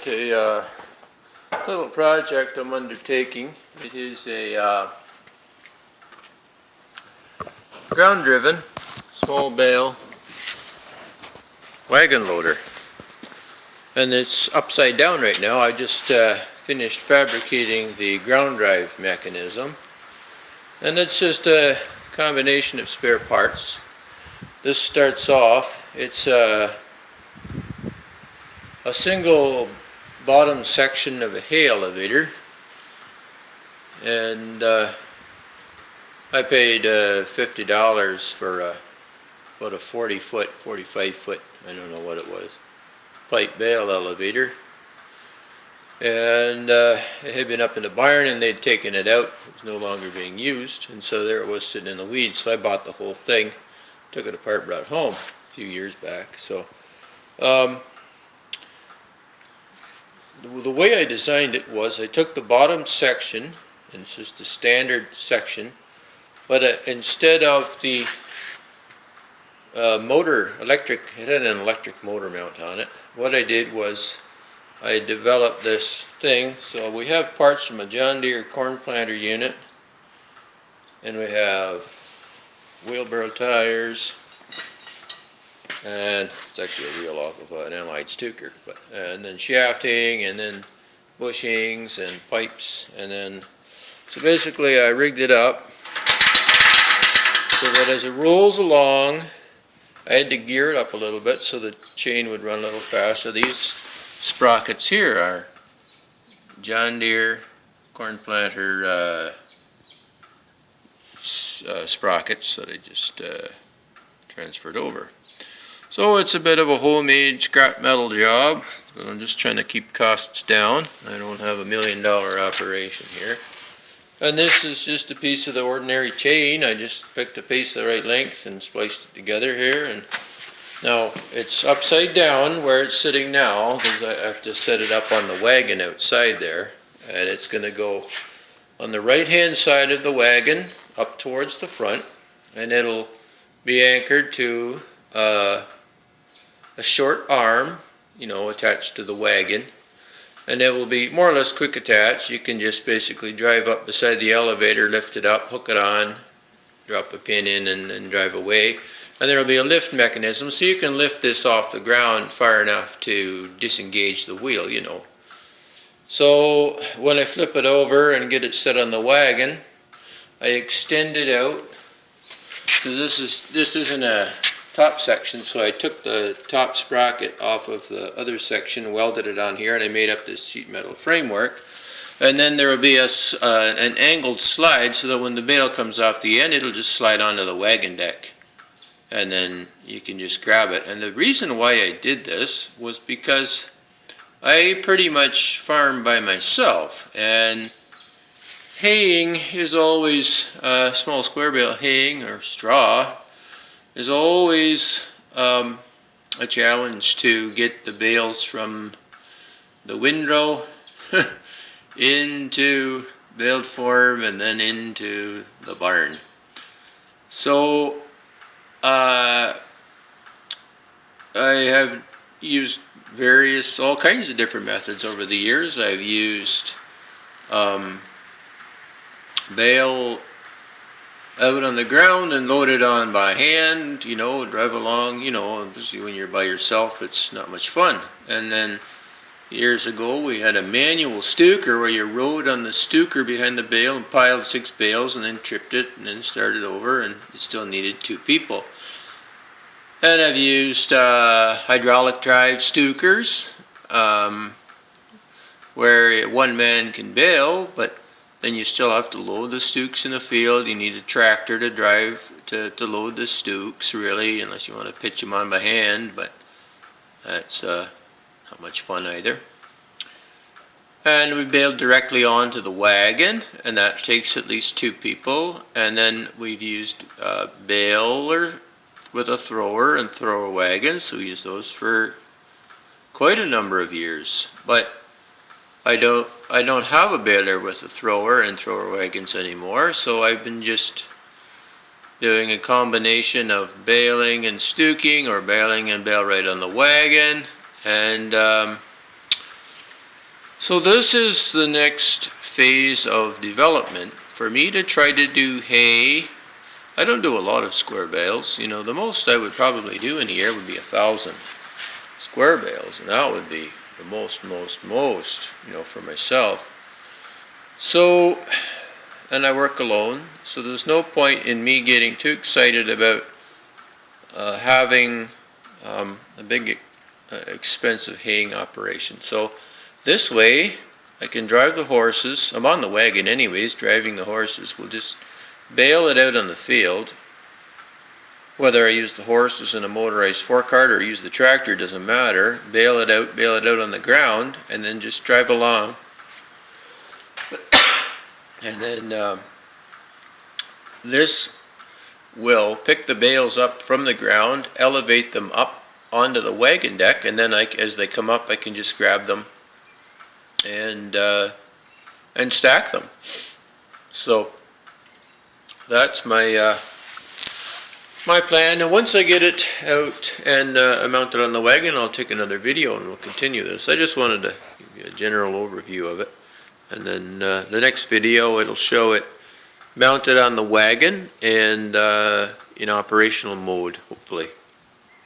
about a little project I'm undertaking. It is a ground-driven, small bale wagon loader. And it's upside down right now. I just finished fabricating the ground drive mechanism. And it's just a combination of spare parts. This starts off, it's a single bottom section of a hay elevator, and I paid $50 for about a 40-foot, 45-foot, I don't know what it was, pipe bale elevator. And it had been up in the barn and they'd taken it out. It was no longer being used, and so there it was sitting in the weeds. So I bought the whole thing, took it apart, brought it home a few years back. So the way I designed it was I took the bottom section, and it's just a standard section, but instead of the it had an electric motor mount on it. What I did was I developed this thing. So we have parts from a John Deere corn planter unit, and we have wheelbarrow tires, and it's actually a reel off of an Allied Stuker, and then shafting, and then bushings and pipes, and then so basically I rigged it up so that as it rolls along, I had to gear it up a little bit so the chain would run a little faster. These sprockets here are John Deere corn planter sprockets that I just transferred over. So it's a bit of a homemade scrap metal job, but I'm just trying to keep costs down. I don't have $1 million operation here. And this is just a piece of the ordinary chain. I just picked a piece of the right length and spliced it together here. And now it's upside down where it's sitting now, because I have to set it up on the wagon outside there. And it's going to go on the right hand side of the wagon up towards the front, and it'll be anchored to a short arm, attached to the wagon, and it will be more or less quick attach. You can just basically drive up beside the elevator, lift it up, hook it on, drop a pin in, and drive away. And there will be a lift mechanism, so you can lift this off the ground far enough to disengage the wheel, So when I flip it over and get it set on the wagon, I extend it out, because this isn't a top section, so I took the top sprocket off of the other section, welded it on here, and I made up this sheet metal framework. And then there will be an angled slide, so that when the bale comes off the end, it'll just slide onto the wagon deck, and then you can just grab it. And the reason why I did this was because I pretty much farm by myself, and haying is always, small square bale haying or straw is always a challenge to get the bales from the windrow into baled form and then into the barn. So I have used all kinds of different methods over the years. I've used bale out on the ground and load it on by hand, drive along, especially when you're by yourself, it's not much fun. And then years ago we had a manual stuker where you rode on the stuker behind the bale and piled 6 bales and then tripped it and then started over, and it still needed 2 people. And I've used hydraulic drive stukers, where one man can bale, but then you still have to load the stooks in the field. You need a tractor to drive to load the stooks, really, unless you want to pitch them on by hand, but that's not much fun either. And we baled directly onto the wagon, and that takes at least 2 people. And then we've used baler with a thrower and thrower wagons, so we use those for quite a number of years. But I don't have a baler with a thrower and thrower wagons anymore, so I've been just doing a combination of baling and stuking, or baling and bale right on the wagon. And So this is the next phase of development for me to try to do hay. I don't do a lot of square bales. You know, the most I would probably do in a year would be 1,000 square bales, and that would be the most, you know, for myself. So, and I work alone, so there's no point in me getting too excited about having a big expensive haying operation. So this way I can drive the horses. I'm on the wagon anyways, driving the horses. We'll just bale it out on the field. Whether I use the horses in a motorized forkart or use the tractor, doesn't matter. Bale it out on the ground, and then just drive along. And then this will pick the bales up from the ground, elevate them up onto the wagon deck, and then as they come up, I can just grab them and stack them. So that's my my plan. And once I get it out and mount it on the wagon, I'll take another video and we'll continue this. I just wanted to give you a general overview of it, and then the next video it'll show it mounted on the wagon and in operational mode, hopefully.